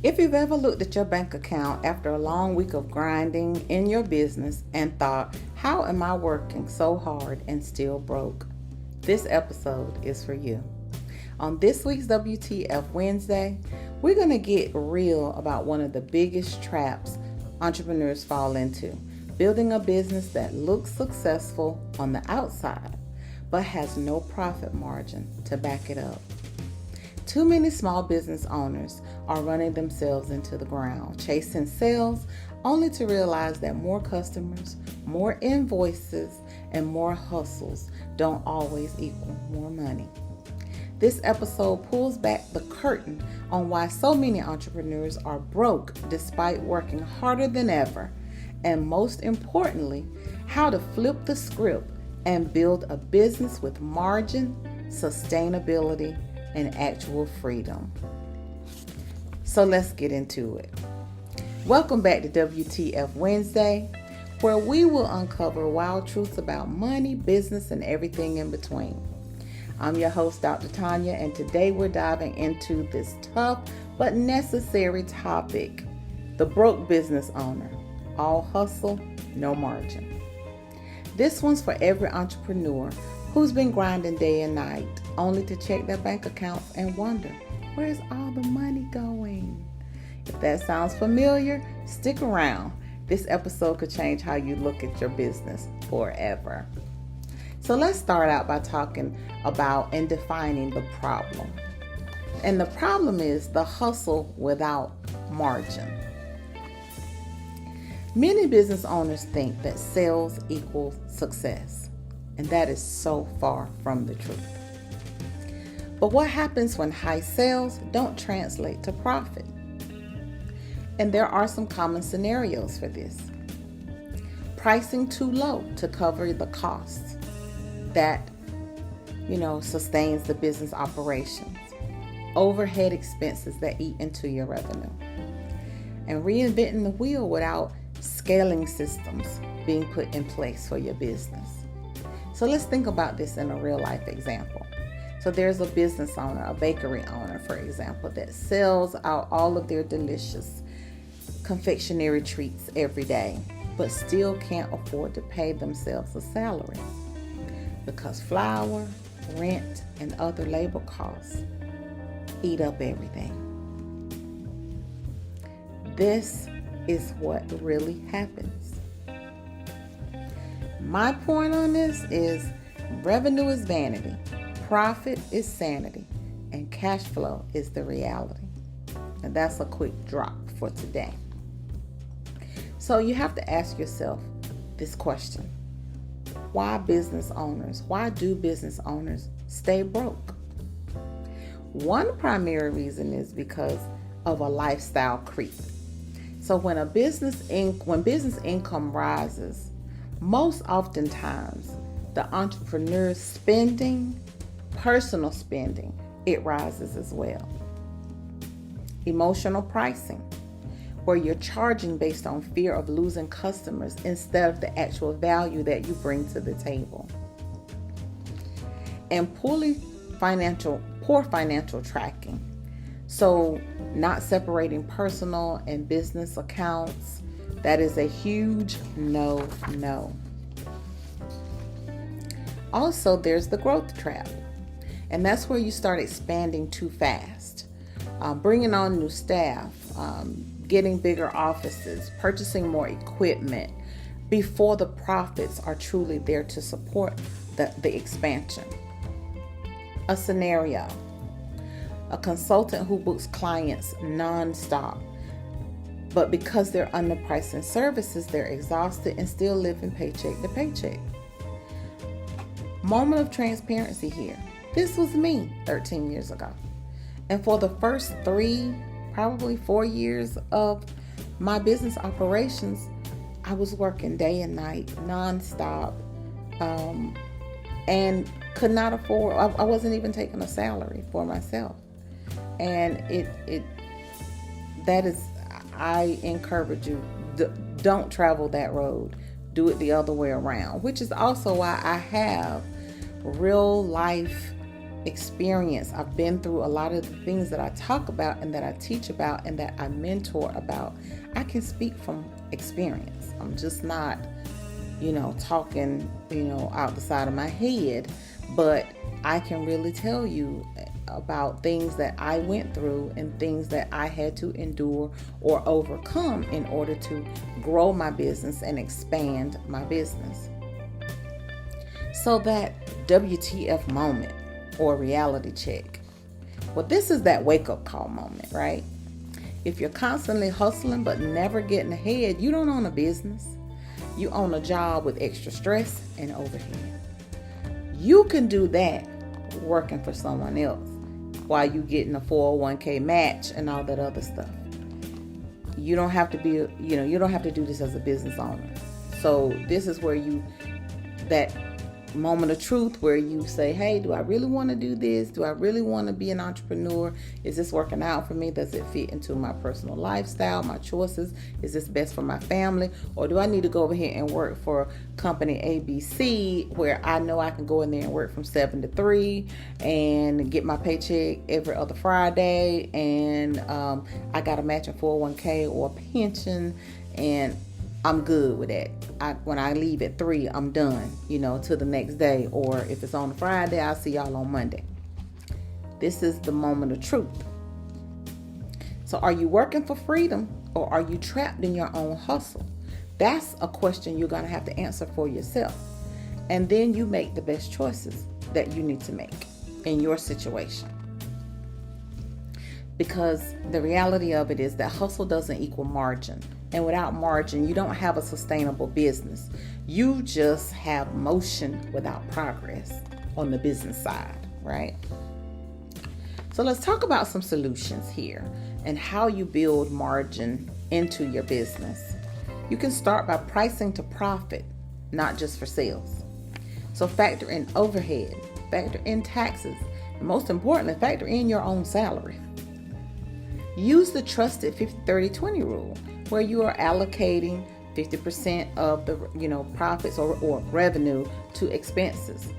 If you've ever looked at your bank account after a long week of grinding in your business and thought, how am I working so hard and still broke? This episode is for you. On this week's WTF Wednesday, we're going to get real about one of the biggest traps entrepreneurs fall into: building a business that looks successful on the outside, but has no profit margin to back it up. Too many small business owners are running themselves into the ground, chasing sales, only to realize that more customers, more invoices, and more hustles don't always equal more money. This episode pulls back the curtain on why so many entrepreneurs are broke despite working harder than ever, and most importantly, how to flip the script and build a business with margin, sustainability, and actual freedom. So let's get into it. Welcome back to WTF Wednesday, where we will uncover wild truths about money, business, and everything in between. I'm your host, Dr. Tanya, and today we're diving into this tough but necessary topic: the broke business owner. All hustle, no margin. This one's for every entrepreneur who's been grinding day and night, only to check their bank accounts and wonder, where's all the money going? If that sounds familiar, stick around. This episode could change how you look at your business forever. So let's start out by talking about and defining the problem. And the problem is the hustle without margin. Many business owners think that sales equals success, and that is so far from the truth. But what happens when high sales don't translate to profit? And there are some common scenarios for this. Pricing too low to cover the costs that, sustains the business operations. Overhead expenses that eat into your revenue. And reinventing the wheel without scaling systems being put in place for your business. So let's think about this in a real life example. So there's a business owner, a bakery owner, for example, that sells out all of their delicious confectionery treats every day, but still can't afford to pay themselves a salary because flour, rent, and other labor costs eat up everything. This is what really happens. My point on this is revenue is vanity, profit is sanity, and cash flow is the reality. And that's a quick drop for today. So you have to ask yourself this question: why do business owners stay broke? One primary reason is because of a lifestyle creep. So when business income rises, most oftentimes the entrepreneur's spending, personal spending, it rises as well. Emotional pricing, where you're charging based on fear of losing customers instead of the actual value that you bring to the table. And poor financial tracking. So not separating personal and business accounts, that is a huge no. Also, there's the growth trap. And that's where you start expanding too fast, bringing on new staff, getting bigger offices, purchasing more equipment before the profits are truly there to support the expansion. A scenario: a consultant who books clients nonstop, but because they're underpriced in services, they're exhausted and still living paycheck to paycheck. Moment of transparency here. This was me 13 years ago. And for the first 3, probably 4 years of my business operations, I was working day and night, nonstop, and could not afford, I wasn't even taking a salary for myself. And I encourage you, don't travel that road. Do it the other way around, which is also why I have real life experience. I've been through a lot of the things that I talk about and that I teach about and that I mentor about. I can speak from experience. I'm just not, talking, out the side of my head, but I can really tell you about things that I went through and things that I had to endure or overcome in order to grow my business and expand my business. So that WTF moment or reality check. Well, this is that wake-up call moment, right? If you're constantly hustling but never getting ahead, you don't own a business. You own a job with extra stress and overhead. You can do that working for someone else while you getting a 401k match and all that other stuff. You don't have to be, you don't have to do this as a business owner. So this is where that moment of truth where you say, hey, do I really want to do this? Do I really want to be an entrepreneur? Is this working out for me? Does it fit into my personal lifestyle, my choices? Is this best for my family? Or do I need to go over here and work for company ABC where I know I can go in there and work from 7 to 3 and get my paycheck every other Friday, and I got a matching 401k or pension, and I'm good with that. When I leave at 3, I'm done, to the next day. Or if it's on a Friday, I'll see y'all on Monday. This is the moment of truth. So are you working for freedom or are you trapped in your own hustle? That's a question you're going to have to answer for yourself. And then you make the best choices that you need to make in your situation. Because the reality of it is that hustle doesn't equal margin. And without margin, you don't have a sustainable business. You just have motion without progress on the business side, right? So let's talk about some solutions here and how you build margin into your business. You can start by pricing to profit, not just for sales. So factor in overhead, factor in taxes, and most importantly, factor in your own salary. Use the trusted 50-30-20 rule, where you are allocating 50% of the profits or revenue to expenses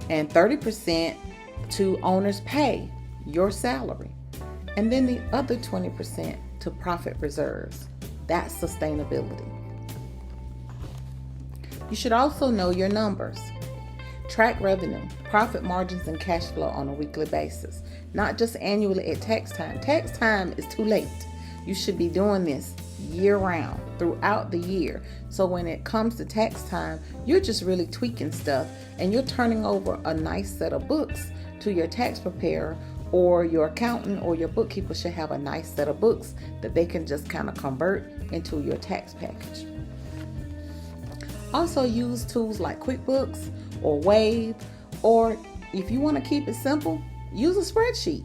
and 30% to owner's pay, your salary, and then the other 20% to profit reserves. That's sustainability. You should also know your numbers. Track revenue, profit margins, and cash flow on a weekly basis, not just annually at tax time. Tax time is too late. You should be doing this year round, throughout the year. So when it comes to tax time, you're just really tweaking stuff and you're turning over a nice set of books to your tax preparer, or your accountant or your bookkeeper should have a nice set of books that they can just kind of convert into your tax package. Also use tools like QuickBooks or Wave, or if you want to keep it simple, use a spreadsheet.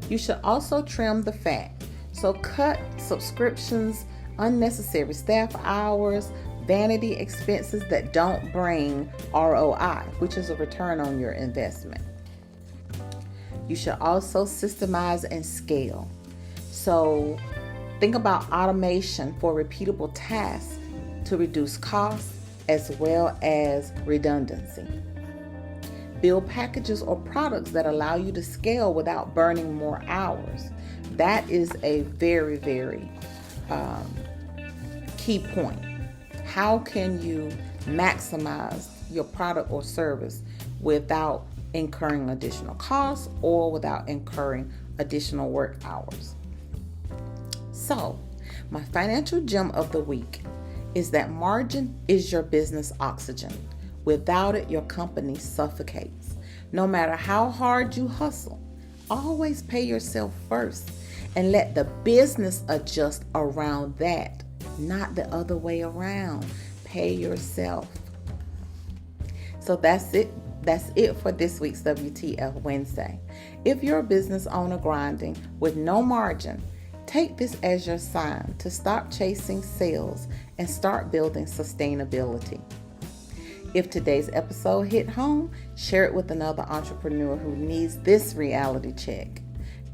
You should also trim the fat. So cut subscriptions, unnecessary staff hours, vanity expenses that don't bring ROI, which is a return on your investment. You should also systemize and scale. So think about automation for repeatable tasks to reduce costs as well as redundancy. Build packages or products that allow you to scale without burning more hours. That is a very, very key point. How can you maximize your product or service without incurring additional costs or without incurring additional work hours? So, my financial gem of the week is that margin is your business oxygen. Without it, your company suffocates. No matter how hard you hustle, always pay yourself first and let the business adjust around that, not the other way around. Pay yourself. So that's it. That's it for this week's WTF Wednesday. If you're a business owner grinding with no margin, take this as your sign to stop chasing sales and start building sustainability. If today's episode hit home, share it with another entrepreneur who needs this reality check.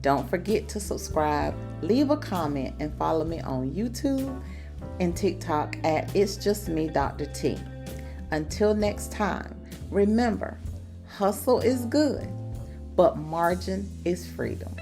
Don't forget to subscribe, leave a comment, and follow me on YouTube and TikTok at It's Just Me, Dr. T. Until next time, remember, Hustle is good, but margin is freedom.